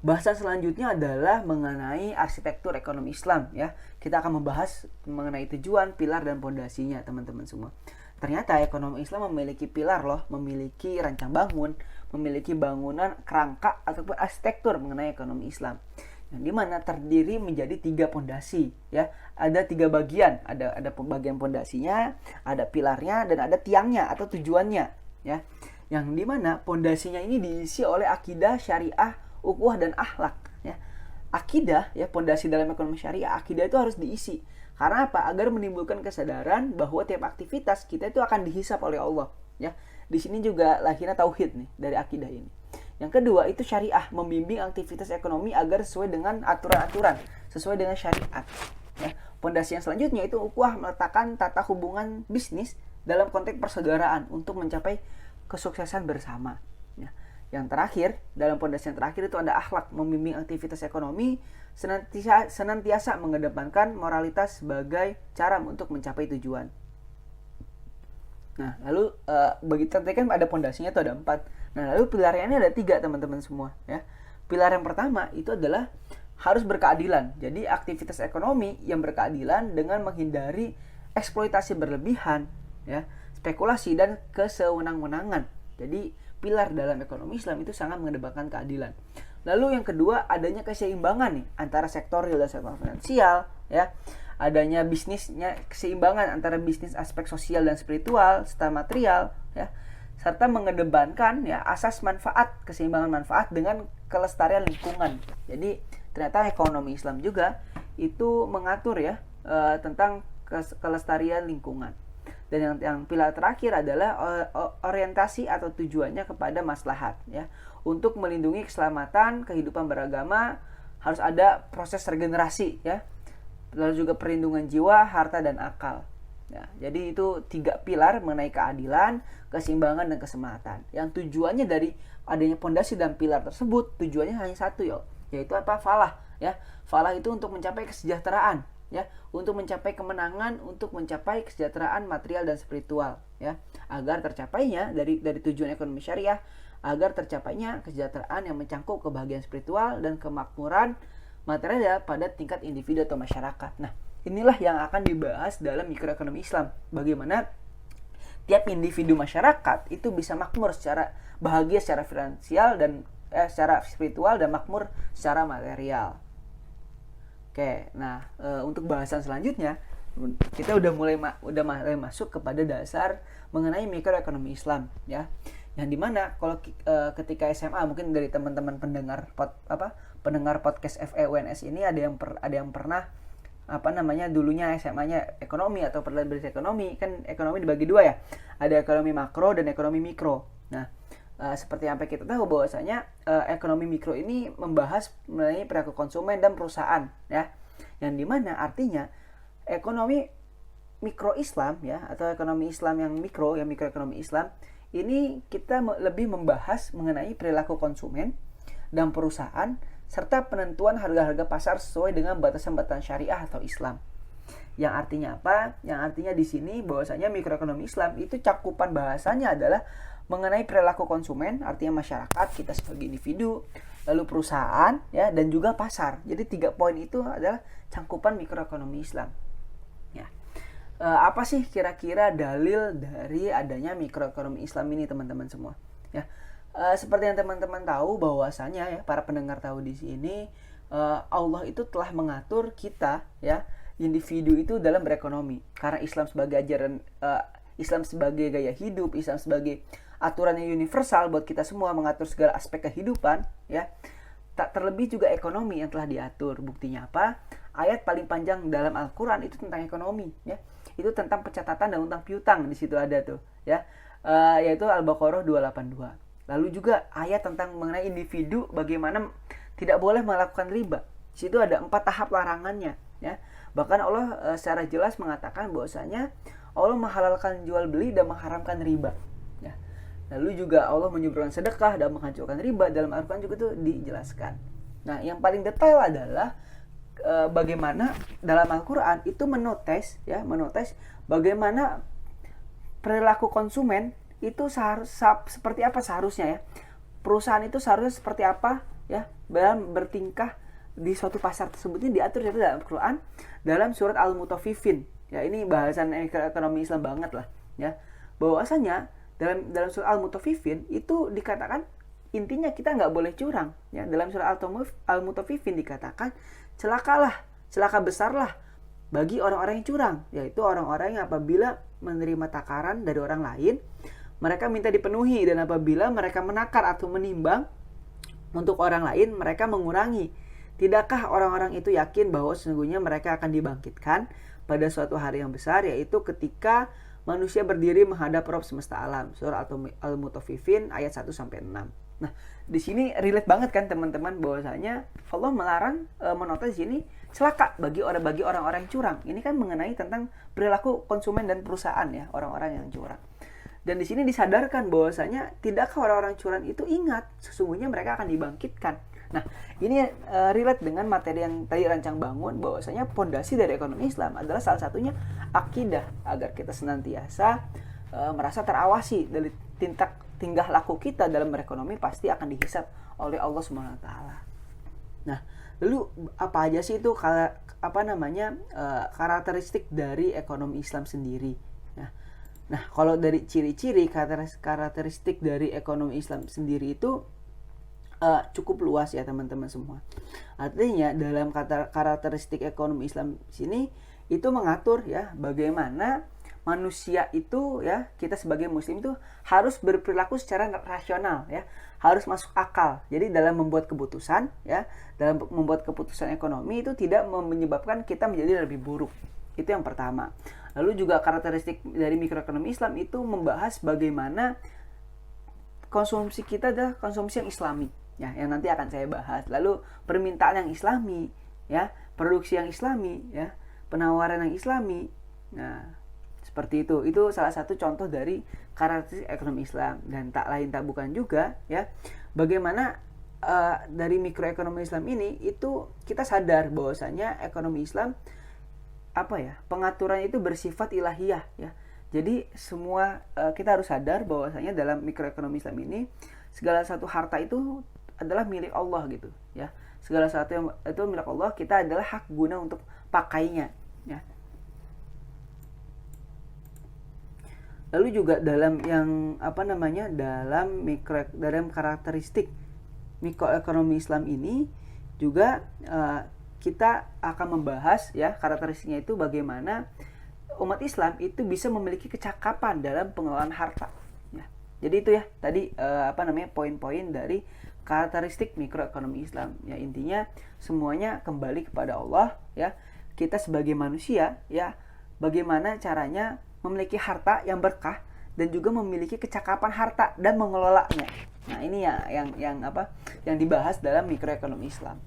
Bahasan selanjutnya adalah mengenai arsitektur ekonomi Islam ya. Kita akan membahas mengenai tujuan, pilar, dan pondasinya teman-teman semua. Ternyata ekonomi Islam memiliki pilar loh, memiliki rancang bangun, memiliki bangunan kerangka ataupun arsitektur mengenai ekonomi Islam. Yang dimana terdiri menjadi 3 pondasi ya. Ada 3 bagian, ada bagian pondasinya, ada pilarnya, dan ada tiangnya atau tujuannya ya. Yang dimana pondasinya ini diisi oleh akidah, syariah, ukhuwah, dan akhlak ya. Akidah ya, pondasi dalam ekonomi syariah, akidah itu harus diisi. Karena apa? Agar menimbulkan kesadaran bahwa tiap aktivitas kita itu akan dihisap oleh Allah ya. Di sini juga lahirnya tauhid nih dari akidah ini. Yang kedua itu syariah, membimbing aktivitas ekonomi agar sesuai dengan aturan-aturan, sesuai dengan syariat ya. Pondasi yang selanjutnya itu ukhuwah, meletakkan tata hubungan bisnis dalam konteks persegaraan untuk mencapai kesuksesan bersama ya. Yang terakhir, dalam pondasi yang terakhir itu ada akhlak, membimbing aktivitas ekonomi senantiasa mengedepankan moralitas sebagai cara untuk mencapai tujuan. Nah, lalu begitu tadi kan ada pondasinya itu ada 4. Nah, lalu pilarnya ini ada 3 teman-teman semua ya. Pilar yang pertama itu adalah harus berkeadilan. Jadi aktivitas ekonomi yang berkeadilan dengan menghindari eksploitasi berlebihan ya, spekulasi, dan kesewenang-wenangan. Jadi pilar dalam ekonomi Islam itu sangat mengedepankan keadilan. Lalu yang kedua, adanya keseimbangan nih antara sektorial dan sektor finansial ya. Adanya bisnisnya, keseimbangan antara bisnis aspek sosial dan spiritual serta material ya, serta mengedepankan ya asas manfaat, keseimbangan manfaat dengan kelestarian lingkungan. Jadi ternyata ekonomi Islam juga itu mengatur ya tentang kelestarian lingkungan. Dan yang pilar terakhir adalah orientasi atau tujuannya kepada maslahat ya. Untuk melindungi keselamatan, kehidupan beragama, harus ada proses regenerasi ya. Lalu juga perlindungan jiwa, harta, dan akal ya. Jadi itu 3 pilar mengenai keadilan, keseimbangan, dan keselamatan. Yang tujuannya dari adanya pondasi dan pilar tersebut, tujuannya hanya satu yaitu apa? Falah ya. Falah itu untuk mencapai kesejahteraan ya, untuk mencapai kemenangan, untuk mencapai kesejahteraan material dan spiritual ya, agar tercapainya dari tujuan ekonomi syariah, agar tercapainya kesejahteraan yang mencangkup kebahagiaan spiritual dan kemakmuran material pada tingkat individu atau masyarakat. Nah, inilah yang akan dibahas dalam mikroekonomi Islam. Bagaimana tiap individu masyarakat itu bisa makmur secara bahagia secara finansial dan secara spiritual, dan makmur secara material. Oke, nah untuk bahasan selanjutnya kita udah mulai masuk kepada dasar mengenai mikroekonomi Islam ya. Yang dimana kalau ketika SMA mungkin dari teman-teman pendengar podcast FEUNS ini ada yang pernah dulunya SMA-nya ekonomi atau pelajaran ekonomi. Kan ekonomi dibagi 2 ya. Ada ekonomi makro dan ekonomi mikro. Nah, seperti yang kita tahu bahwasanya ekonomi mikro ini membahas mengenai perilaku konsumen dan perusahaan ya, yang dimana artinya ekonomi mikro Islam ya, atau ekonomi Islam yang mikroekonomi Islam ini kita lebih membahas mengenai perilaku konsumen dan perusahaan serta penentuan harga-harga pasar sesuai dengan batasan-batasan syariah atau Islam. Yang artinya apa? Yang artinya di sini bahwasanya mikroekonomi Islam itu cakupan bahasanya adalah mengenai perilaku konsumen, artinya masyarakat, kita sebagai individu, lalu perusahaan ya, dan juga pasar. Jadi 3 poin itu adalah cakupan mikroekonomi Islam. Ya. Apa sih kira-kira dalil dari adanya mikroekonomi Islam ini teman-teman semua? Ya. Seperti yang teman-teman tahu bahwasanya ya, para pendengar tahu di sini Allah itu telah mengatur kita ya, individu itu dalam berekonomi. Karena Islam sebagai ajaran Islam sebagai gaya hidup, Islam sebagai aturan yang universal buat kita semua, mengatur segala aspek kehidupan ya. Tak terlebih juga ekonomi yang telah diatur. Buktinya apa? Ayat paling panjang dalam Al-Qur'an itu tentang ekonomi ya. Itu tentang pencatatan dan utang piutang, di situ ada tuh ya. Yaitu Al-Baqarah 282. Lalu juga ayat tentang mengenai individu bagaimana tidak boleh melakukan riba. Di situ ada 4 tahap larangannya ya. Bahkan Allah secara jelas mengatakan bahwasanya Allah menghalalkan jual beli dan mengharamkan riba. Ya. Lalu juga Allah menyuburkan sedekah dan menghancurkan riba, dalam Al-Quran juga tuh dijelaskan. Nah, yang paling detail adalah bagaimana dalam Al-Quran itu menotes bagaimana perilaku konsumen itu seperti apa seharusnya ya. Perusahaan itu seharusnya seperti apa ya, dalam bertingkah di suatu pasar tersebut ini diatur dalam Al-Quran dalam surat Al-Mutaffifin. Ya, ini bahasan ekonomi Islam banget lah, ya. Bahwasanya dalam surat Al-Mutaffifin itu dikatakan intinya kita nggak boleh curang, ya. Dalam surat Al-Mutaffifin dikatakan celaka besarlah bagi orang-orang yang curang, yaitu orang-orang yang apabila menerima takaran dari orang lain, mereka minta dipenuhi, dan apabila mereka menakar atau menimbang untuk orang lain, mereka mengurangi. Tidakkah orang-orang itu yakin bahwa sesungguhnya mereka akan dibangkitkan pada suatu hari yang besar, yaitu ketika manusia berdiri menghadap Rabb semesta alam. Surah Al-Mutaffifin ayat 1-6. Nah, di sini relate banget kan teman-teman, bahwasanya Allah melarang menota di sini celaka bagi orang-orang curang. Ini kan mengenai tentang perilaku konsumen dan perusahaan, ya, orang-orang yang curang. Dan di sini disadarkan bahwasanya tidakkah orang-orang curang itu ingat sesungguhnya mereka akan dibangkitkan. Nah, ini relate dengan materi yang tadi rancang bangun, bahwasanya pondasi dari ekonomi Islam adalah salah satunya akidah, agar kita senantiasa merasa terawasi dari tingkah laku kita dalam berekonomi pasti akan dihisab oleh Allah Subhanahu wa taala. Nah, lalu apa aja sih itu karakteristik dari ekonomi Islam sendiri? Nah, kalau dari ciri-ciri karakteristik dari ekonomi Islam sendiri itu cukup luas, ya teman-teman semua. Artinya dalam karakteristik ekonomi Islam sini itu mengatur, ya, bagaimana manusia itu, ya, kita sebagai muslim itu harus berperilaku secara rasional, ya, harus masuk akal. Jadi dalam membuat keputusan, ya, dalam membuat keputusan ekonomi itu tidak menyebabkan kita menjadi lebih buruk. Itu yang pertama. Lalu juga karakteristik dari mikroekonomi Islam itu membahas bagaimana konsumsi kita adalah konsumsi yang islami, ya, yang nanti akan saya bahas. Lalu permintaan yang islami, ya, produksi yang islami, ya, penawaran yang islami. Nah, seperti itu. Itu salah satu contoh dari karakteristik ekonomi Islam. Dan tak lain tak bukan juga, ya, bagaimana dari mikroekonomi Islam ini itu kita sadar bahwasanya ekonomi Islam pengaturannya itu bersifat ilahiyah, ya. Jadi semua kita harus sadar bahwasanya dalam mikroekonomi Islam ini segala satu harta itu adalah milik Allah, gitu, ya. Segala sesuatu yang itu milik Allah, kita adalah hak guna untuk pakainya, ya. Lalu juga dalam yang dalam karakteristik mikroekonomi Islam ini juga kita akan membahas, ya, karakteristiknya itu bagaimana umat Islam itu bisa memiliki kecakapan dalam pengelolaan harta, ya. Jadi itu, ya, tadi poin-poin dari karakteristik mikroekonomi Islam, ya. Intinya semuanya kembali kepada Allah, ya. Kita sebagai manusia, ya, bagaimana caranya memiliki harta yang berkah dan juga memiliki kecakapan harta dan mengelolanya. Nah, ini yang dibahas dalam mikroekonomi Islam.